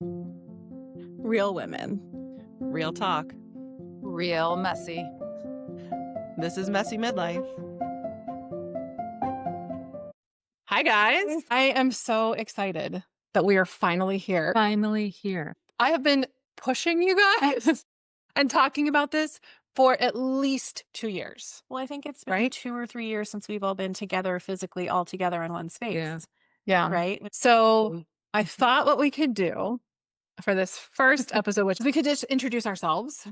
Real women. Real talk. Real messy. This is Messy Midlife. Hi, guys. I am so excited that we are finally here. Finally here. I have been pushing you guys and talking about this for at least 2 years. Well, I think it's been Right? 2 or 3 years since we've all been together physically all together in one space. Yeah. Right? So I thought what we could do for this first episode, which we could just introduce ourselves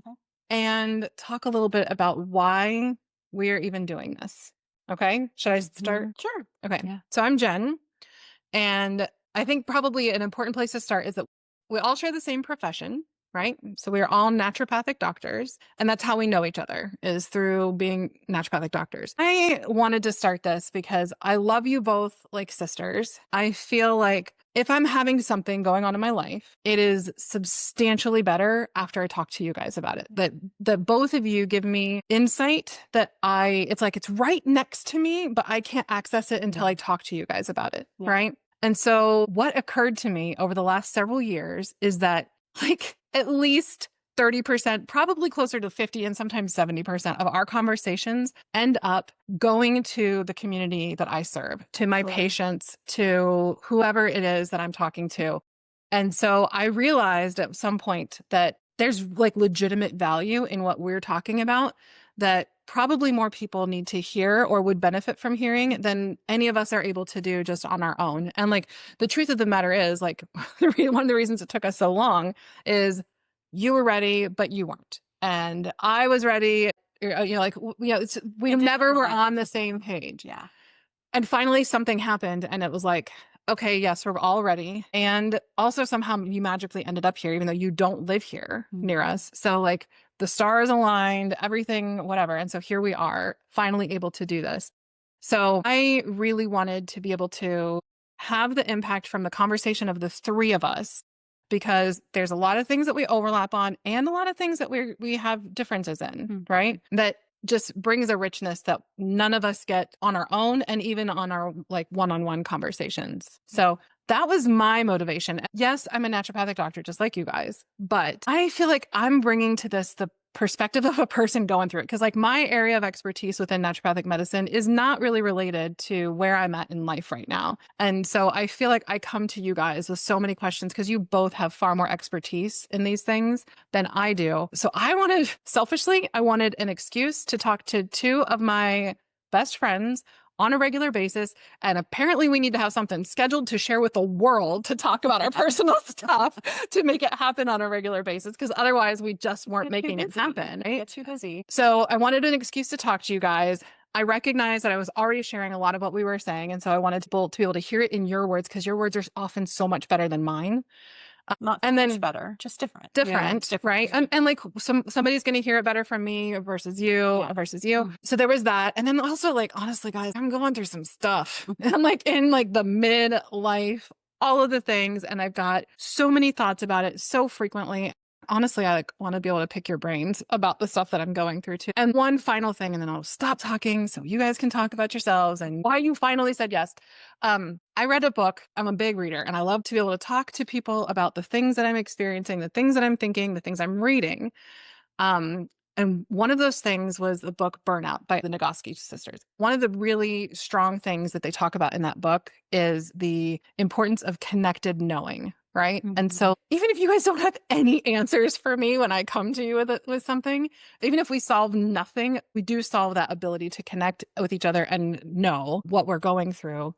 and talk a little bit about why we're even doing this. Okay. Should I start? Sure. Okay. Yeah. So I'm Jen. And I think probably an important place to start is that we all share the same profession, right? So we are all naturopathic doctors. And that's how we know each other, is through being naturopathic doctors. I wanted to start this because I love you both like sisters. I feel like if I'm having something going on in my life, it is substantially better after I talk to you guys about it. That both of you give me insight that it's like it's right next to me, but I can't access it until I talk to you guys about it, right? And so what occurred to me over the last several years is that like at least 30%, probably closer to 50 and sometimes 70% of our conversations end up going to the community that I serve, to my patients, to whoever it is that I'm talking to. And so I realized at some point that there's like legitimate value in what we're talking about that probably more people need to hear or would benefit from hearing than any of us are able to do just on our own. And like the truth of the matter is, like one of the reasons it took us so long is you were ready, but you weren't. And I was ready. We never were on the same page. Yeah. And finally something happened and it was like, okay, yes, we're all ready. And also somehow you magically ended up here, even though you don't live here near us. So like the stars aligned, everything, whatever. And so here we are finally able to do this. So I really wanted to be able to have the impact from the conversation of the three of us, because there's a lot of things that we overlap on and a lot of things that we have differences in, right? That just brings a richness that none of us get on our own and even on our like one-on-one conversations. So that was my motivation. Yes, I'm a naturopathic doctor just like you guys, but I feel like I'm bringing to this the perspective of a person going through it. Because like my area of expertise within naturopathic medicine is not really related to where I'm at in life right now. And so I feel like I come to you guys with so many questions because you both have far more expertise in these things than I do. So I wanted an excuse to talk to two of my best friends on a regular basis. And apparently we need to have something scheduled to share with the world to talk about our personal stuff to make it happen on a regular basis. Because otherwise we just weren't making it happen. Right? Get too busy. So I wanted an excuse to talk to you guys. I recognized that I was already sharing a lot of what we were saying. And so I wanted to be able to hear it in your words, because your words are often so much better than mine. Not and then much better, just different. Different, right? And like somebody's going to hear it better from me versus you. So there was that. And then also like, honestly, guys, I'm going through some stuff. I'm like in like the midlife, all of the things. And I've got so many thoughts about it so frequently. Honestly, I like want to be able to pick your brains about the stuff that I'm going through too. And one final thing, and then I'll stop talking so you guys can talk about yourselves and why you finally said yes. I read a book. I'm a big reader and I love to be able to talk to people about the things that I'm experiencing, the things that I'm thinking, the things I'm reading. And one of those things was the book Burnout by the Nagoski sisters. One of the really strong things that they talk about in that book is the importance of connected knowing. Right. And so even if you guys don't have any answers for me when I come to you with something, even if we solve nothing, we do solve that ability to connect with each other and know what we're going through.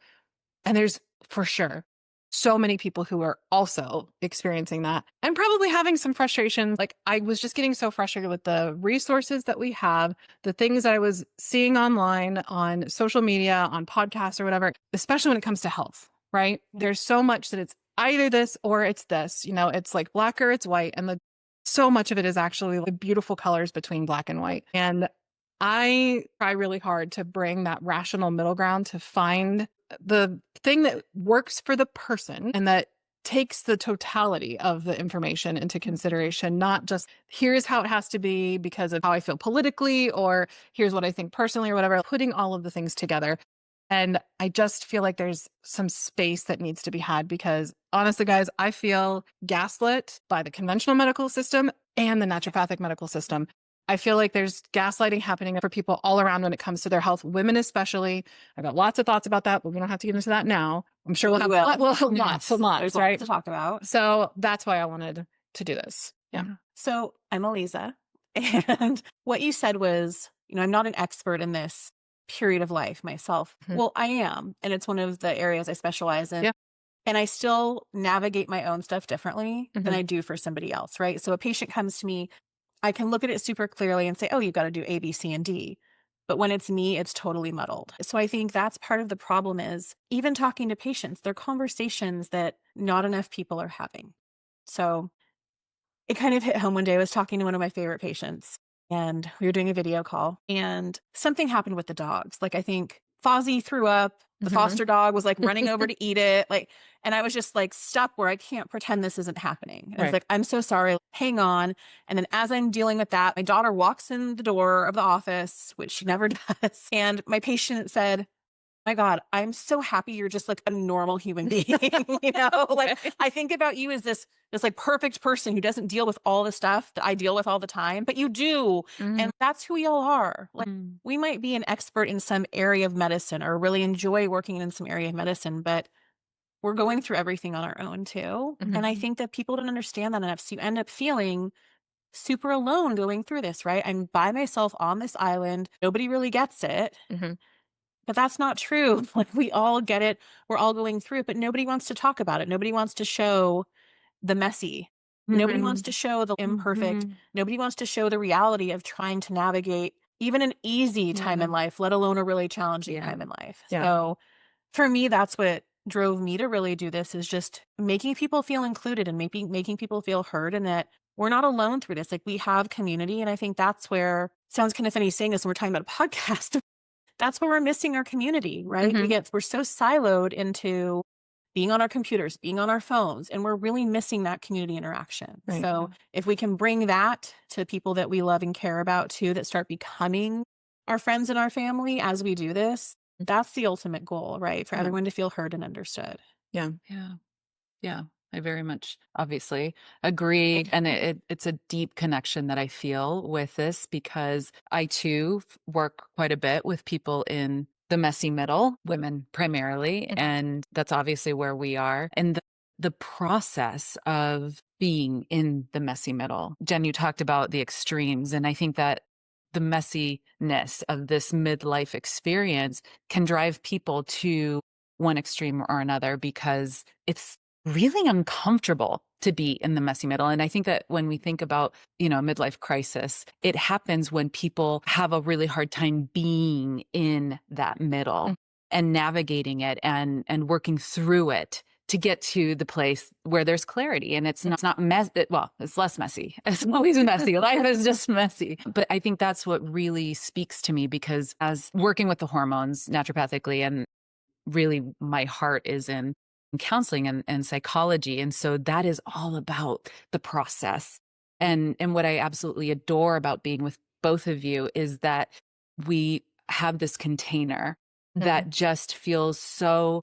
And there's for sure so many people who are also experiencing that and probably having some frustration. Like I was just getting so frustrated with the resources that we have, the things that I was seeing online, on social media, on podcasts or whatever, especially when it comes to health, right? There's so much that it's either this or it's this, it's like black or it's white. And so much of it is actually the beautiful colors between black and white. And I try really hard to bring that rational middle ground to find the thing that works for the person and that takes the totality of the information into consideration, not just here's how it has to be because of how I feel politically or here's what I think personally or whatever, putting all of the things together. And I just feel like there's some space that needs to be had because honestly, guys, I feel gaslit by the conventional medical system and the naturopathic medical system. I feel like there's gaslighting happening for people all around when it comes to their health, women especially. I've got lots of thoughts about that, but we don't have to get into that now. I'm sure we'll have lots and lots, There's right? lots to talk about. So that's why I wanted to do this. Yeah. So I'm Aliza. And what you said was, I'm not an expert in this period of life myself. Mhm. Well, I am. And it's one of the areas I specialize in. Yeah. And I still navigate my own stuff differently than Mhm. I do for somebody else, right? So a patient comes to me, I can look at it super clearly and say, oh, you've got to do A, B, C, and D. But when it's me, it's totally muddled. So I think that's part of the problem is even talking to patients, they're conversations that not enough people are having. So it kind of hit home one day. I was talking to one of my favorite patients and we were doing a video call and something happened with the dogs. Like I think Fozzie threw up, the foster dog was like running over to eat it. And I was just like stuck where I can't pretend this isn't happening. And it's like, I'm so sorry, hang on. And then as I'm dealing with that, my daughter walks in the door of the office, which she never does. And my patient said, my God, I'm so happy you're just like a normal human being. I think about you as this like perfect person who doesn't deal with all the stuff that I deal with all the time, but you do. And that's who we all are. Like we might be an expert in some area of medicine or really enjoy working in some area of medicine, but we're going through everything on our own too. And I think that people don't understand that enough. So you end up feeling super alone going through this, right? I'm by myself on this island. Nobody really gets it. But that's not true. Like we all get it. We're all going through it, but nobody wants to talk about it. Nobody wants to show the messy. Nobody wants to show the imperfect. Nobody wants to show the reality of trying to navigate even an easy time in life, let alone a really challenging time in life. So for me, that's what drove me to really do this is just making people feel included and making people feel heard and that we're not alone through this. Like we have community. And I think that's where sounds kind of funny saying this when we're talking about a podcast. That's where we're missing our community, right? We're so siloed into being on our computers, being on our phones, and we're really missing that community interaction. Right. So if we can bring that to people that we love and care about too, that start becoming our friends and our family as we do this, that's the ultimate goal, right? For everyone to feel heard and understood. Yeah. Yeah. I very much obviously agree. And it's a deep connection that I feel with this because I too work quite a bit with people in the messy middle, women primarily. And that's obviously where we are. And the process of being in the messy middle. Jenn, you talked about the extremes. And I think that the messiness of this midlife experience can drive people to one extreme or another because it's really uncomfortable to be in the messy middle. And I think that when we think about, midlife crisis, it happens when people have a really hard time being in that middle and navigating it and working through it to get to the place where there's clarity and it's not it's less messy. It's always messy. Life is just messy. But I think that's what really speaks to me because as working with the hormones naturopathically and really my heart is in counseling and psychology. And so that is all about the process. And what I absolutely adore about being with both of you is that we have this container that just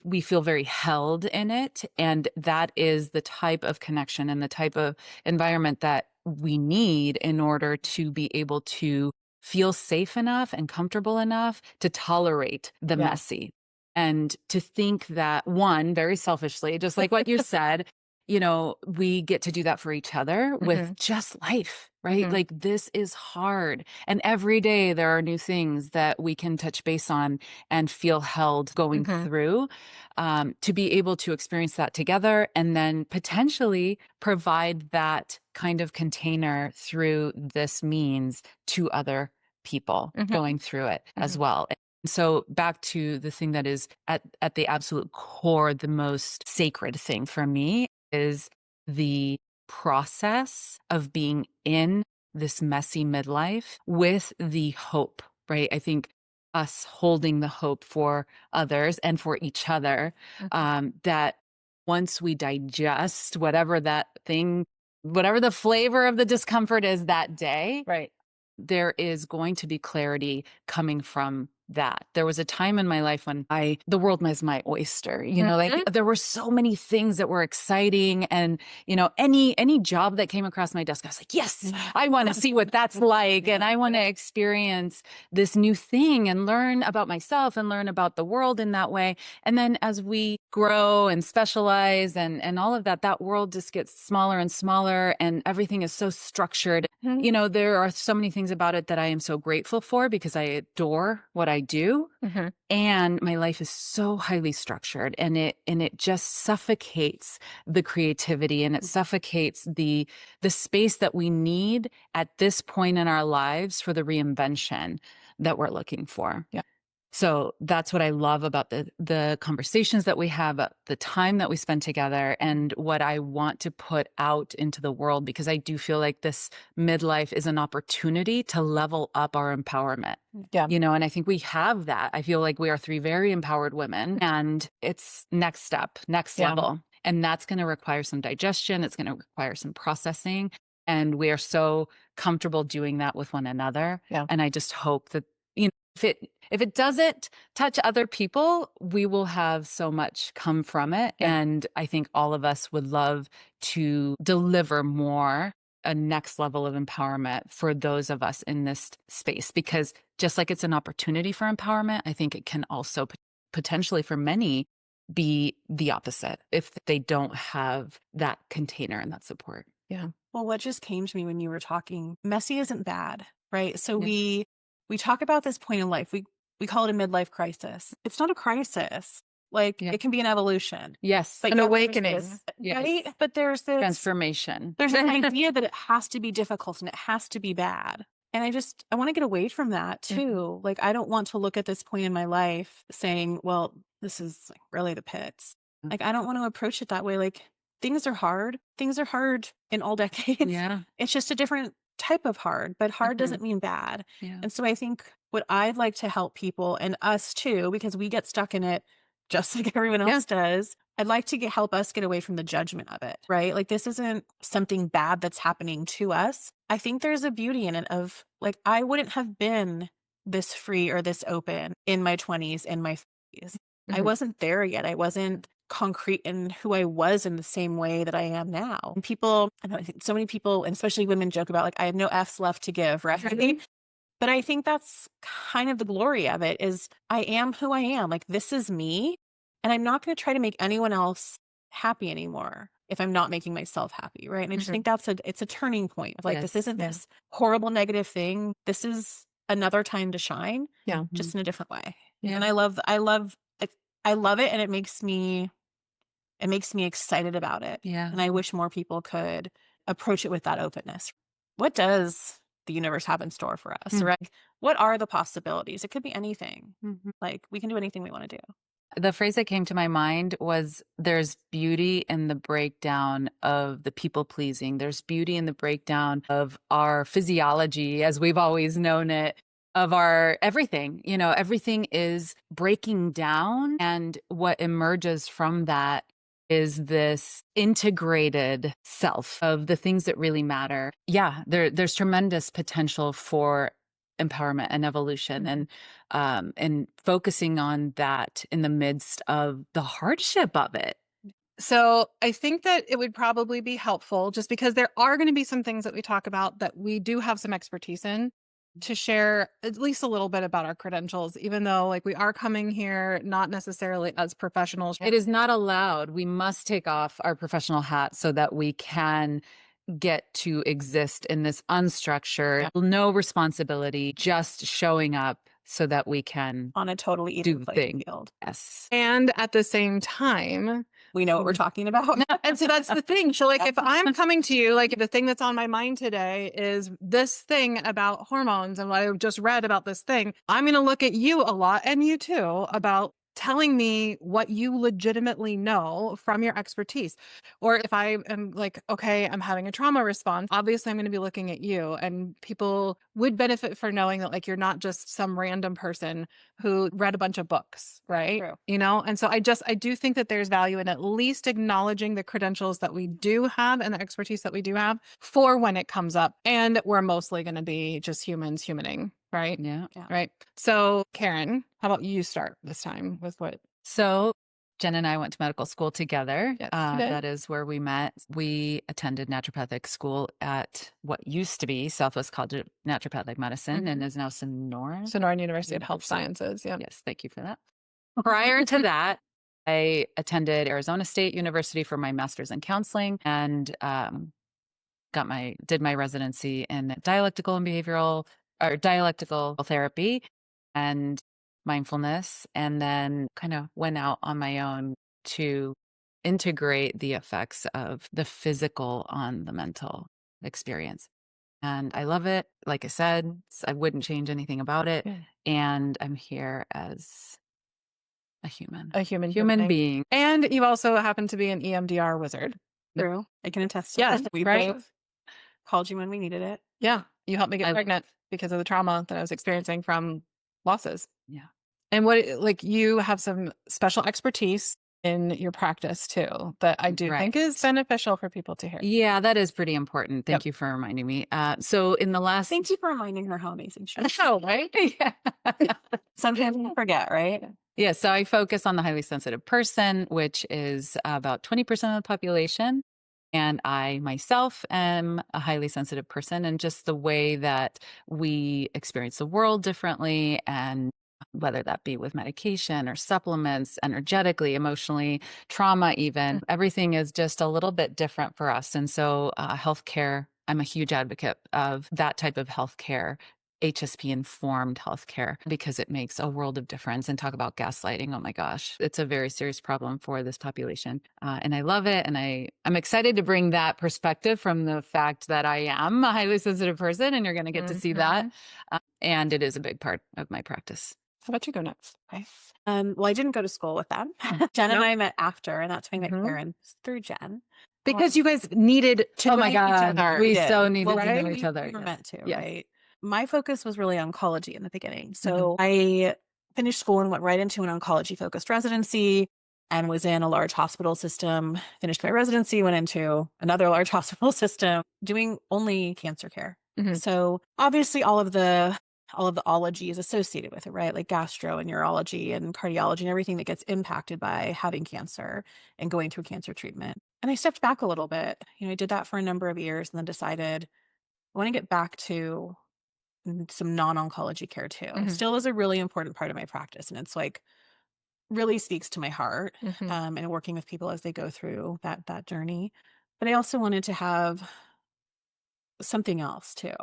we feel very held in it. And that is the type of connection and the type of environment that we need in order to be able to feel safe enough and comfortable enough to tolerate the messy. And to think that one, very selfishly, just like what you said, we get to do that for each other with just life, right? Like this is hard. And every day there are new things that we can touch base on and feel held going through to be able to experience that together and then potentially provide that kind of container through this means to other people going through it as well. So back to the thing that is at the absolute core, the most sacred thing for me is the process of being in this messy midlife with the hope, right? I think us holding the hope for others and for each other, that once we digest whatever that thing, whatever the flavor of the discomfort is that day, right? There is going to be clarity coming from that. There was a time in my life when the world was my oyster, like there were so many things that were exciting, and, any job that came across my desk, I was like, yes, I want to see what that's like. And I want to experience this new thing and learn about myself and learn about the world in that way. And then as we grow and specialize and all of that, that world just gets smaller and smaller, and everything is so structured. There are so many things about it that I am so grateful for, because I adore what I do. And my life is so highly structured, and it just suffocates the creativity, and it suffocates the space that we need at this point in our lives for the reinvention that we're looking for. Yeah. So that's what I love about the conversations that we have, the time that we spend together, and what I want to put out into the world, because I do feel like this midlife is an opportunity to level up our empowerment. Yeah. And I think we have that. I feel like we are 3 very empowered women, and it's next step, next level. And that's going to require some digestion. It's going to require some processing. And we are so comfortable doing that with one another. Yeah. And I just hope that, if it doesn't touch other people, we will have so much come from it. Yeah. And I think all of us would love to deliver more, a next level of empowerment for those of us in this space, because just like it's an opportunity for empowerment, I think it can also potentially for many be the opposite if they don't have that container and that support. Yeah. Well, what just came to me when you were talking, messy isn't bad, right? So we talk about this point in life. We call it a midlife crisis. It's not a crisis. Like it can be an evolution. Yes. But An yet awakening. there's this, right? But there's this Transformation. There's an idea that it has to be difficult and it has to be bad. And I want to get away from that too. Like, I don't want to look at this point in my life saying, well, this is like really the pits. Like, I don't want to approach it that way. Like, things are hard. Things are hard in all decades. Yeah. It's just a different type of hard, but hard doesn't mean bad. Yeah. And so I think what I'd like to help people, and us too, because we get stuck in it just like everyone else does, I'd like to help us get away from the judgment of it, right? Like, this isn't something bad that's happening to us. I think there's a beauty in it of, like, I wouldn't have been this free or this open in my 20s and my 30s. I wasn't there yet. I wasn't concrete in who I was in the same way that I am now. And people, I think so many people, and especially women, joke about, like, I have no F's left to give, right? But I think that's kind of the glory of it, is I am who I am. Like, this is me. And I'm not going to try to make anyone else happy anymore if I'm not making myself happy, right? And I just think it's a turning point of, like, this isn't this horrible negative thing. This is another time to shine, just in a different way. Yeah. And I love it, and it makes me excited about it. Yeah. And I wish more people could approach it with that openness. What does the universe have in store for us, right? What are the possibilities? It could be anything. Like, we can do anything we want to do. The phrase that came to my mind was, there's beauty in the breakdown of the people pleasing. There's beauty in the breakdown of our physiology as we've always known it, of our everything. Everything is breaking down. And what emerges from that is this integrated self of the things that really matter. Yeah, there's tremendous potential for empowerment and evolution, and focusing on that in the midst of the hardship of it. So I think that it would probably be helpful, just because there are going to be some things that we talk about that we do have some expertise in, to share at least a little bit about our credentials, even though, like, we are coming here not necessarily as professionals. It is not allowed. We must take off our professional hat so that we can get to exist in this unstructured, no responsibility, just showing up so that we can On a totally do even playing thing. field. Yes. And at the same time, We know what we're talking about. and so that's the thing. So, like, if I'm coming to you, like, if the thing that's on my mind today is this thing about hormones and what I just read about this thing, I'm going to look at you a lot, and you too, about telling me what you legitimately know from your expertise. Or if I am like, okay, I'm having a trauma response, obviously I'm going to be looking at you, and people would benefit for knowing that, like, you're not just some random person who read a bunch of books, right? True. And so I do think that there's value in at least acknowledging the credentials that we do have and the expertise that we do have for when it comes up. And we're mostly going to be just humans humaning. right? Yeah. Yeah. Right. So, Karen, how about you start this time with what? So Jen and I went to medical school together. Yes, you did. That is where we met. We attended naturopathic school at what used to be Southwest College of Naturopathic Medicine and is now Sonora. Sonora University of Health Sciences. Yeah. Yes, thank you for that. Prior to that, I attended Arizona State University for my master's in counseling and did my residency in dialectical and behavioral or dialectical therapy and mindfulness, and then kind of went out on my own to integrate the effects of the physical on the mental experience. And I love it. Like I said, I wouldn't change anything about it. Yeah. And I'm here as a human being. And you also happen to be an EMDR wizard. True. I can attest to Yeah, that. We right? both called you when we needed it. Yeah. You helped me get I- pregnant because of the trauma that I was experiencing from losses. Yeah. And like you have some special expertise in your practice too, that I do think is beneficial for people to hear. Yeah, that is pretty important. Thank Yep. you for reminding me. So in the last, Thank you for reminding her how amazing she is. Oh, right? yeah. Sometimes we forget, right? Yeah, so I focus on the highly sensitive person, which is about 20% of the population. And I myself am a highly sensitive person, and just the way that we experience the world differently, and whether that be with medication or supplements, energetically, emotionally, trauma, even, everything is just a little bit different for us. And so, healthcare, I'm a huge advocate of that type of healthcare. HSP informed healthcare, because it makes a world of difference. And talk about gaslighting. Oh my gosh, it's a very serious problem for this population. And I love it. And I'm excited to bring that perspective from the fact that I am a highly sensitive person, and you're going to get to see that. And it is a big part of my practice. How about you go next? Okay. Well, I didn't go to school with them. Jen and Nope. I met after, and that's when I met Karen through Jen. Because you guys needed to Oh know my each God, other. we did. so needed Well, to know we- each other. We were Yes. meant to, Yes. right? My focus was really oncology in the beginning. So I finished school and went right into an oncology focused residency and was in a large hospital system. Finished my residency, went into another large hospital system doing only cancer care. So obviously all of the ology is associated with it, right? Like gastro and urology and cardiology and everything that gets impacted by having cancer and going through cancer treatment. And I stepped back a little bit. I did that for a number of years and then decided I want to get back to some non-oncology care too. Still is a really important part of my practice. And it's like really speaks to my heart and working with people as they go through that journey. But I also wanted to have something else too.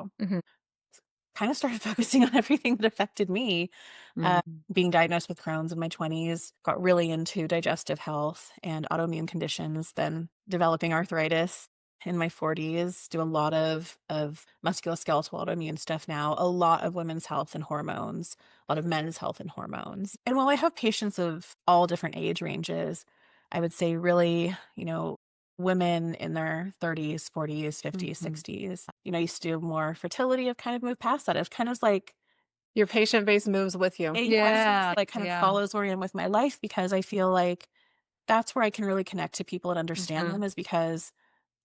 Kind of started focusing on everything that affected me. Being diagnosed with Crohn's in my 20s, got really into digestive health and autoimmune conditions, then developing arthritis in my 40s, do a lot of musculoskeletal autoimmune stuff now, a lot of women's health and hormones, a lot of men's health and hormones. And while I have patients of all different age ranges, I would say really, women in their 30s, 40s, 50s, 60s. I used to do more fertility. I've kind of moved past that. I've kind of like your patient base moves with you. Yeah. Like kind of follows where I am with my life, because I feel like that's where I can really connect to people and understand them, is because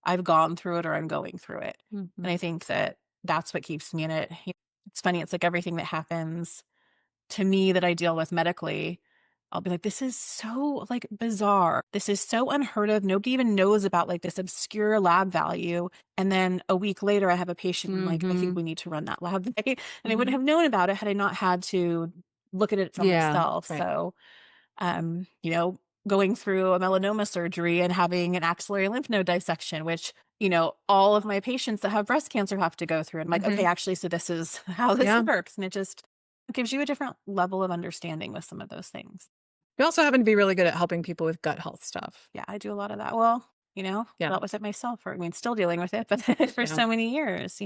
I've gone through it or I'm going through it. And I think that that's what keeps me in it. It's funny. It's like everything that happens to me that I deal with medically, I'll be like, this is so like bizarre. This is so unheard of. Nobody even knows about like this obscure lab value. And then a week later, I have a patient and like, I think we need to run that lab. And I wouldn't have known about it had I not had to look at it for myself. Right. So, going through a melanoma surgery and having an axillary lymph node dissection, which, all of my patients that have breast cancer have to go through. And I'm like, okay, actually, so this is how this works. And it just gives you a different level of understanding with some of those things. You also happen to be really good at helping people with gut health stuff. Yeah, I do a lot of that. Well, dealt with it myself, still dealing with it, but for so many years,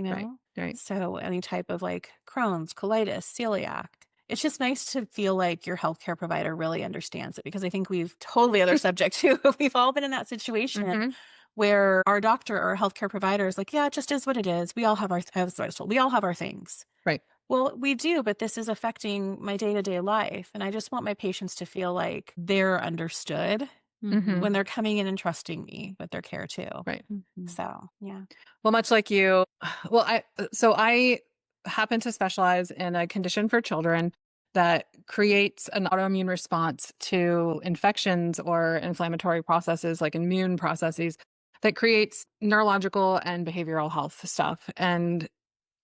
Right. So any type of like Crohn's, colitis, celiac. It's just nice to feel like your healthcare provider really understands it, because I think we've totally other subject too. We've all been in that situation where our doctor or healthcare provider is like, yeah, it just is what it is. We all have we all have our things. Right. Well, we do, but this is affecting my day-to-day life. And I just want my patients to feel like they're understood when they're coming in and trusting me with their care too. Right. So, yeah. Well, much like you, I happen to specialize in a condition for children that creates an autoimmune response to infections or inflammatory processes, like immune processes, that creates neurological and behavioral health stuff. And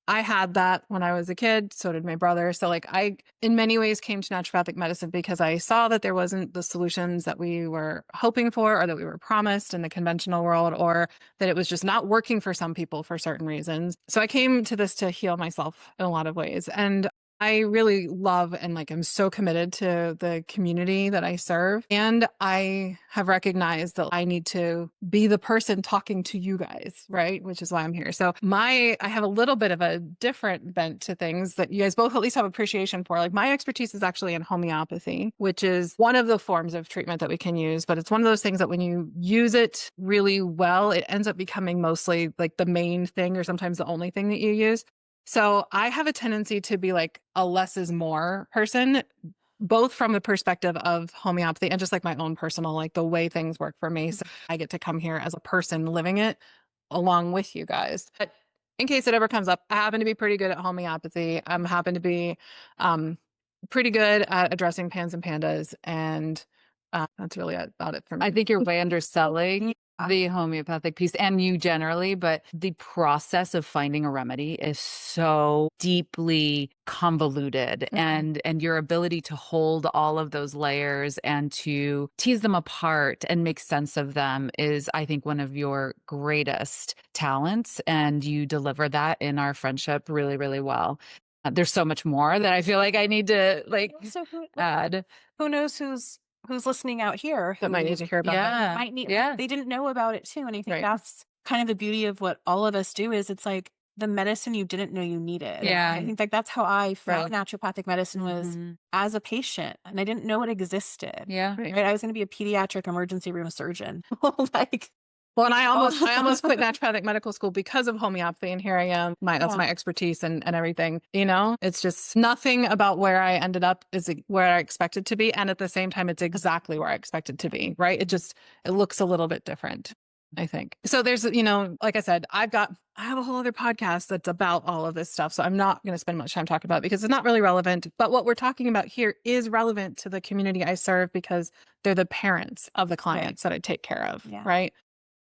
I had that when I was a kid. So did my brother. So like I, in many ways, came to naturopathic medicine because I saw that there wasn't the solutions that we were hoping for or that we were promised in the conventional world, or that it was just not working for some people for certain reasons. So I came to this to heal myself in a lot of ways. And I really love and like I'm so committed to the community that I serve. And I have recognized that I need to be the person talking to you guys, right? Which is why I'm here. So I have a little bit of a different bent to things that you guys both at least have appreciation for. Like my expertise is actually in homeopathy, which is one of the forms of treatment that we can use. But it's one of those things that when you use it really well, it ends up becoming mostly like the main thing or sometimes the only thing that you use. So I have a tendency to be like a less is more person, both from the perspective of homeopathy and just like my own personal, like the way things work for me. So I get to come here as a person living it along with you guys. But in case it ever comes up, I happen to be pretty good at homeopathy. I happen to be pretty good at addressing pans and pandas. And that's really about it for me. I think you're way underselling the homeopathic piece and you generally, but the process of finding a remedy is so deeply convoluted and your ability to hold all of those layers and to tease them apart and make sense of them is, I think, one of your greatest talents. And you deliver that in our friendship really, really well. There's so much more that I feel like I need to add. Who knows who's listening out here That might need to hear about that. might need, Yeah. they didn't know about it too. And I think Right. that's kind of the beauty of what all of us do is it's like the medicine you didn't know you needed. Yeah. I think like that's how I found Right. naturopathic medicine was as a patient and I didn't know it existed. Yeah. Right. I was going to be a pediatric emergency room surgeon. like Well, and I almost quit naturopathic medical school because of homeopathy, and here I am. That's my expertise and everything. You know, it's just nothing about where I ended up is where I expected to be, and at the same time, it's exactly where I expected to be. Right? It looks a little bit different, I think. So there's, like I said, I have a whole other podcast that's about all of this stuff. So I'm not going to spend much time talking about it because it's not really relevant. But what we're talking about here is relevant to the community I serve because they're the parents of the clients that I take care of. Yeah. Right.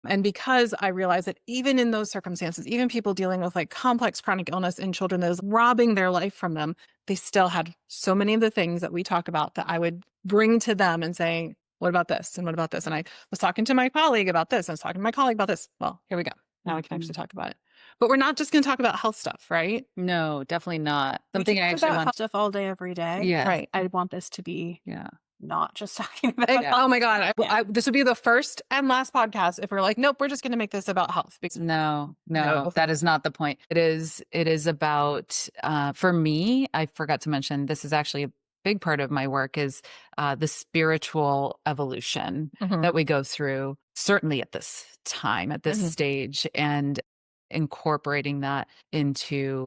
And because I realize that even in those circumstances, even people dealing with like complex chronic illness in children that is robbing their life from them, they still had so many of the things that we talk about that I would bring to them and say, what about this? And what about this? And I was talking to my colleague about this. I was talking to my colleague about this. Well, here we go. Now we can actually talk about it. But we're not just going to talk about health stuff, right? No, definitely not. we Something talk I actually about want. stuff all day, every day. Yeah. Right. I want this to be Yeah. not just talking about Oh my God. This would be the first and last podcast if we're like, nope, we're just going to make this about health. Because No, that is not the point. It is about, for me, I forgot to mention, this is actually a big part of my work is the spiritual evolution that we go through, certainly at this time, at this stage, and incorporating that into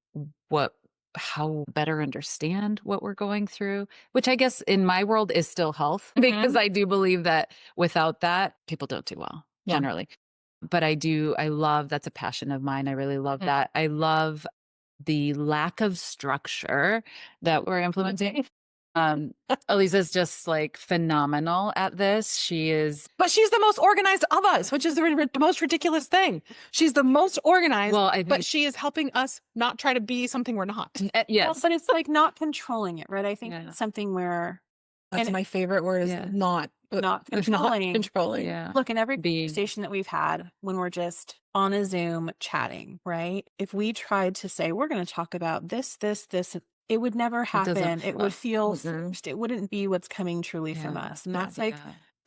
how better understand what we're going through, which I guess in my world is still health, because I do believe that without that, people don't do well generally. But I love, that's a passion of mine. I really love that. I love the lack of structure that we're implementing. Aliza's just like phenomenal at this. But she's the most organized of us, which is the most ridiculous thing. She's the most organized, but she is helping us not try to be something we're not. Yes. Well, but it's like not controlling it, right? I think it's something where that's my favorite word is not controlling. Yeah. Look, in every conversation that we've had when we're just on a Zoom chatting, right? If we tried to say, we're going to talk about this, it would never happen. It would feel forced. It wouldn't be what's coming truly from us. And that's like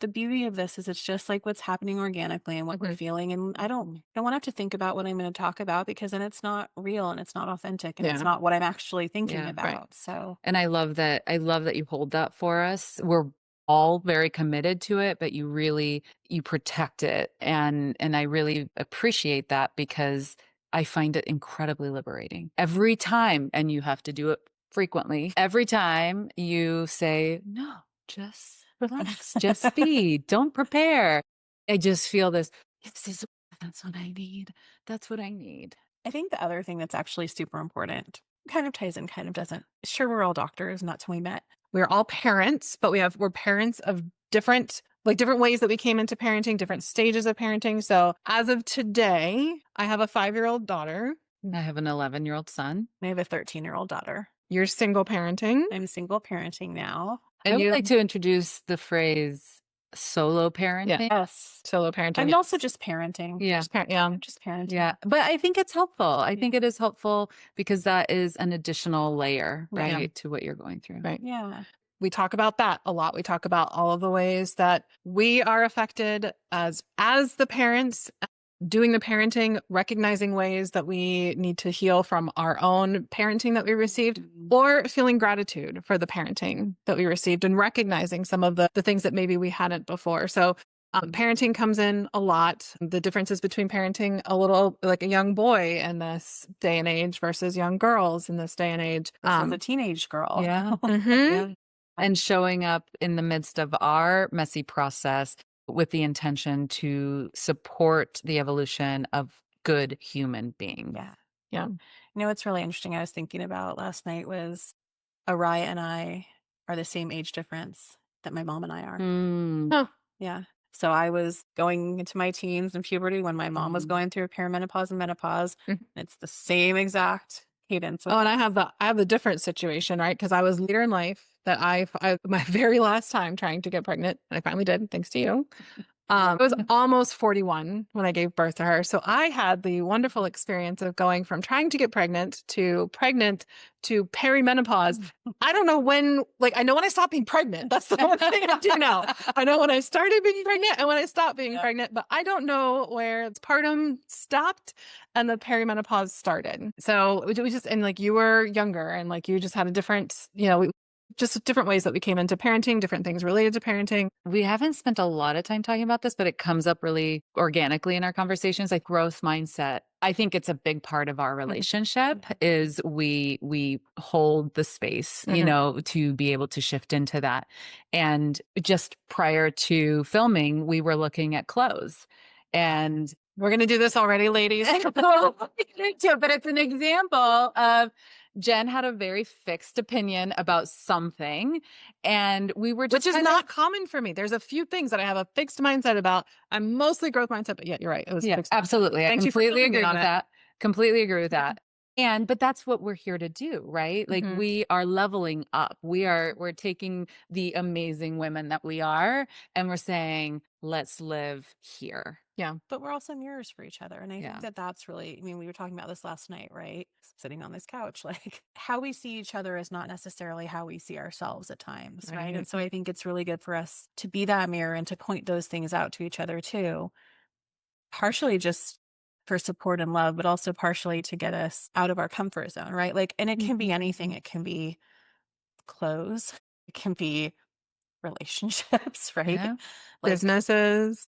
the beauty of this is it's just like what's happening organically and what we're feeling. And I don't want to have to think about what I'm going to talk about because then it's not real and it's not authentic and it's not what I'm actually thinking about. Right. So, and I love that you hold that for us. We're all very committed to it, but you protect it. And I really appreciate that because I find it incredibly liberating every time. And you have to do it frequently. Every time you say, no, just relax, just be, don't prepare. I just feel this, that's what I need. That's what I need. I think the other thing that's actually super important kind of ties in, kind of doesn't. Sure, we're all doctors, and that's when we met. We're all parents, but we're parents of different ways that we came into parenting, different stages of parenting. So as of today, I have a 5-year-old daughter. I have an 11-year-old son. I have a 13-year-old daughter. You're single parenting. I'm single parenting now. I would like to introduce the phrase solo parenting. Yes. Solo parenting. I'm also just parenting. Yeah. Just Just parenting. Yeah. But I think it's helpful. I think it is helpful because that is an additional layer, right, to what you're going through. Right. Yeah. We talk about that a lot. We talk about all of the ways that we are affected as the parents, doing the parenting, recognizing ways that we need to heal from our own parenting that we received, or feeling gratitude for the parenting that we received and recognizing some of the things that maybe we hadn't before. So parenting comes in a lot. The differences between parenting a little like a young boy in this day and age versus young girls in this day and age. As a teenage girl. Yeah. Mhm. And showing up in the midst of our messy process with the intention to support the evolution of good human beings. Yeah. Yeah. You know, what's really interesting I was thinking about last night was Araya and I are the same age difference that my mom and I are. Oh, Yeah. So I was going into my teens and puberty when my mom was going through perimenopause and menopause. Mhm. It's the same exact cadence. oh, and I have the different situation, right? Because I was later in life that I my very last time trying to get pregnant, and I finally did, thanks to you. I was almost 41 when I gave birth to her. So I had the wonderful experience of going from trying to get pregnant to perimenopause. I don't know when, like, I know when I stopped being pregnant. That's the one thing I do know. I know when I started being pregnant and when I stopped being pregnant, but I don't know where postpartum stopped and the perimenopause started. So we just, and like you were younger and like you just had a different, just different ways that we came into parenting, different things related to parenting. We haven't spent a lot of time talking about this, but it comes up really organically in our conversations, like growth mindset. I think it's a big part of our relationship is we hold the space, to be able to shift into that. And just prior to filming, we were looking at clothes and we're going to do this already, ladies. but it's an example of Jenn had a very fixed opinion about something, and we were just which is not common for me. There's a few things that I have a fixed mindset about. I'm mostly growth mindset, but yeah, you're right. It was fixed absolutely. Thank I you for completely filling me agree on with it. that. Completely agree with that. But that's what we're here to do, right? Like we are leveling up. We're taking the amazing women that we are, and we're saying, let's live here. Yeah. But we're also mirrors for each other. And I think that that's really, I mean, we were talking about this last night, right? Sitting on this couch, like how we see each other is not necessarily how we see ourselves at times, right? And so I think it's really good for us to be that mirror and to point those things out to each other too. Partially just for support and love, but also partially to get us out of our comfort zone, right? Like, and it can be anything. It can be clothes. It can be relationships, right? Yeah. Like, businesses,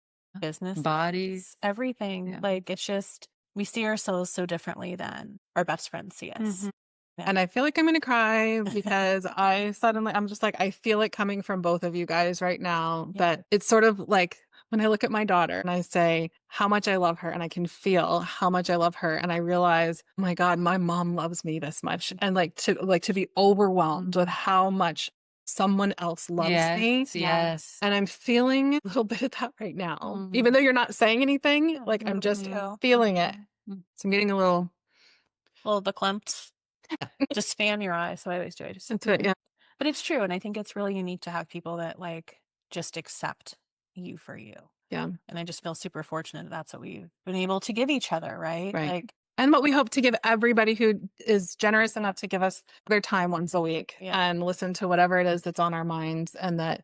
bodies, everything. Yeah. Like it's just, we see ourselves so differently than our best friends see us. Yeah. And I feel like I'm going to cry because I'm just like, I feel it coming from both of you guys right now that it's sort of like when I look at my daughter and I say how much I love her and I can feel how much I love her. And I realize, oh my God, my mom loves me this much. And to be overwhelmed with how much someone else loves me. Yes. And I'm feeling a little bit of that right now, even though you're not saying anything, like I'm just feeling it. So I'm getting a little verklempt. Just fan your eyes. So I always do. into it. Yeah. But it's true. And I think it's really unique to have people that like just accept you for you. Yeah. And I just feel super fortunate that that's what we've been able to give each other, right? Like, and what we hope to give everybody who is generous enough to give us their time once a week and listen to whatever it is that's on our minds. And that,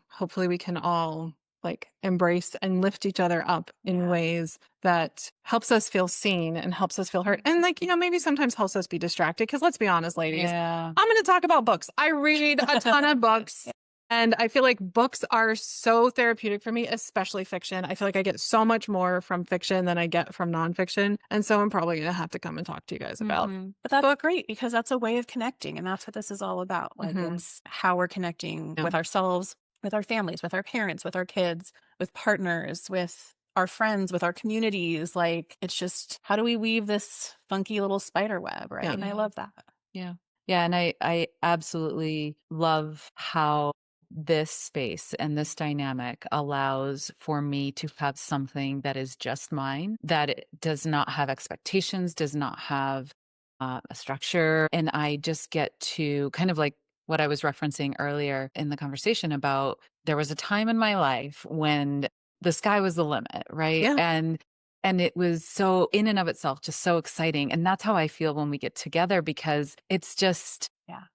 hopefully we can all like embrace and lift each other up in ways that helps us feel seen and helps us feel heard. And like, maybe sometimes helps us be distracted. Cause let's be honest, ladies, I'm going to talk about books. I read a ton of books. And I feel like books are so therapeutic for me, especially fiction. I feel like I get so much more from fiction than I get from nonfiction. And so I'm probably going to have to come and talk to you guys about. But that's great because that's a way of connecting. And that's what this is all about. Like it's how we're connecting with ourselves, with our families, with our parents, with our kids, with partners, with our friends, with our communities. Like it's just, how do we weave this funky little spider web, right? And I love that. Yeah. Yeah. And I absolutely love how this space and this dynamic allows for me to have something that is just mine, that it does not have expectations, does not have a structure. And I just get to kind of like what I was referencing earlier in the conversation about there was a time in my life when the sky was the limit, right? Yeah. And it was so in and of itself just so exciting. And that's how I feel when we get together, because it's just,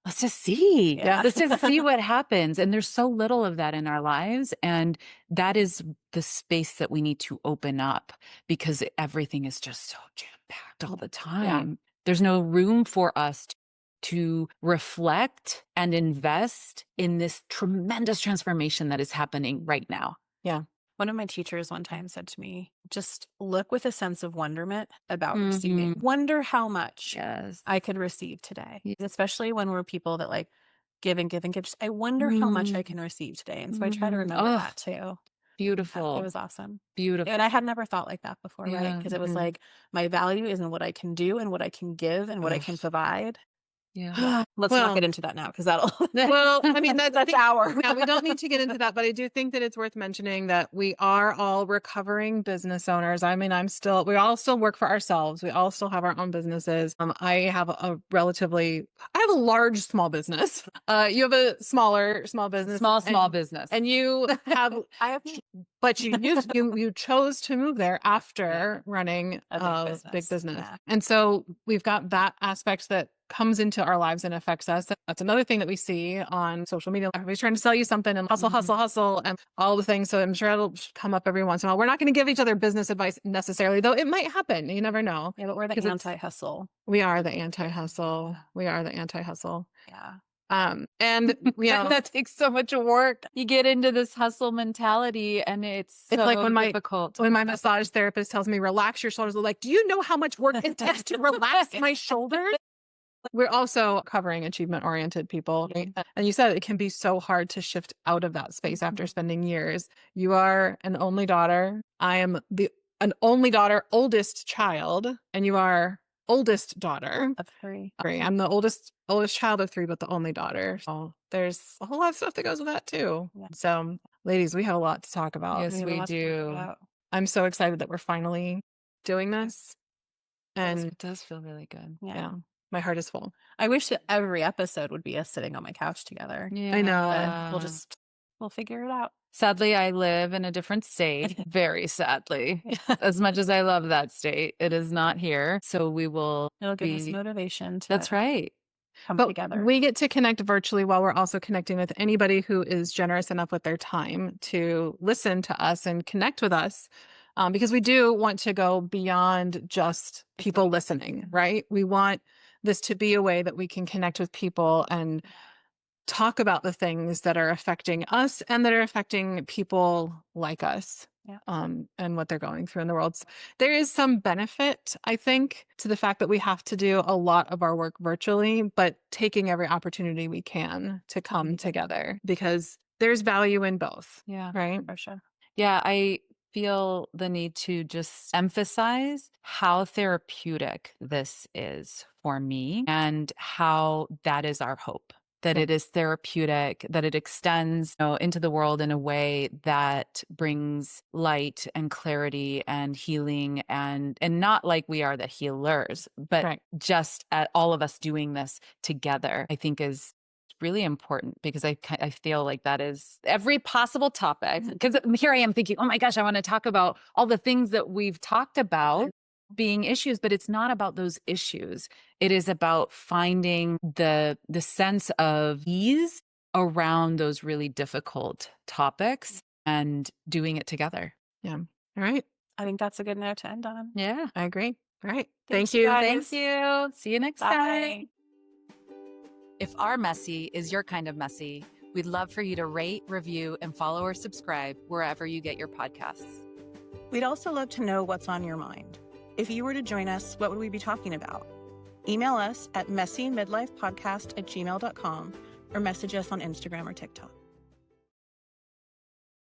let's just see. Yeah. Let's just see what happens. And there's so little of that in our lives. And that is the space that we need to open up, because everything is just so jam-packed all the time. There's no room for us to reflect and invest in this tremendous transformation that is happening right now. Yeah. One of my teachers one time said to me, just look with a sense of wonderment about receiving. Wonder how much I could receive today, especially when we're people that like give and give and give. Just, I wonder how much I can receive today. And so I try to remember that too. Beautiful. It was awesome. Beautiful. And I had never thought like that before, right? Because it was like my value is in what I can do and what I can give and what I can provide. Yeah. Let's not get into that now, because that'll. Well, I mean, that's our. Yeah, we don't need to get into that, but I do think that it's worth mentioning that we are all recovering business owners. I mean, we all still work for ourselves. We all still have our own businesses. I have a large small business. You have a small business. Small business. And you have, but you chose to move there after running a big business. Yeah. And so we've got that aspect that comes into our lives and affects us. That's another thing that we see on social media. Everybody's trying to sell you something and hustle, and all the things. So I'm sure it'll come up every once in a while. We're not going to give each other business advice necessarily, though it might happen. You never know. Yeah, but we're the anti-hustle. We are the anti-hustle. Yeah. And that takes so much work. You get into this hustle mentality, and it's so like when difficult. When my massage therapist tells me relax your shoulders, I'm like, do you know how much work it takes to relax my shoulders? We're also covering achievement-oriented people. Right? And you said it can be so hard to shift out of that space after spending years. You are an only daughter. I am an only daughter, oldest child, and you are oldest daughter of three. I'm the oldest child of three, but the only daughter. So there's a whole lot of stuff that goes with that too. Yeah. So ladies, we have a lot to talk about. Yes, we do. I'm so excited that we're finally doing this. And it does feel really good. Yeah. My heart is full. I wish that every episode would be us sitting on my couch together. Yeah. I know. We'll figure it out. Sadly, I live in a different state. Very sadly. As much as I love that state, it is not here. So it'll give us motivation to That's right. come but together. We get to connect virtually while we're also connecting with anybody who is generous enough with their time to listen to us and connect with us. Because we do want to go beyond just people listening, right? We want this to be a way that we can connect with people and talk about the things that are affecting us and that are affecting people like us. And what they're going through in the world. So there is some benefit, I think, to the fact that we have to do a lot of our work virtually, but taking every opportunity we can to come together, because there's value in both. Yeah. Right? For sure. Yeah. I feel the need to just emphasize how therapeutic this is for me and how that is our hope. That it is therapeutic, that it extends into the world in a way that brings light and clarity and healing, and not like we are the healers, but just at all of us doing this together, I think is really important, because I feel like that is every possible topic. Because here I am thinking, oh my gosh, I want to talk about all the things that we've talked about being issues, but it's not about those issues. It is about finding the sense of ease around those really difficult topics and doing it together. Yeah. All right. I think that's a good note to end on. Yeah, I agree. All right. Thank you. Thank you. See you next time. If our messy is your kind of messy, we'd love for you to rate, review, and follow or subscribe wherever you get your podcasts. We'd also love to know what's on your mind. If you were to join us, what would we be talking about? Email us at messymidlifepodcast@gmail.com or message us on Instagram or TikTok.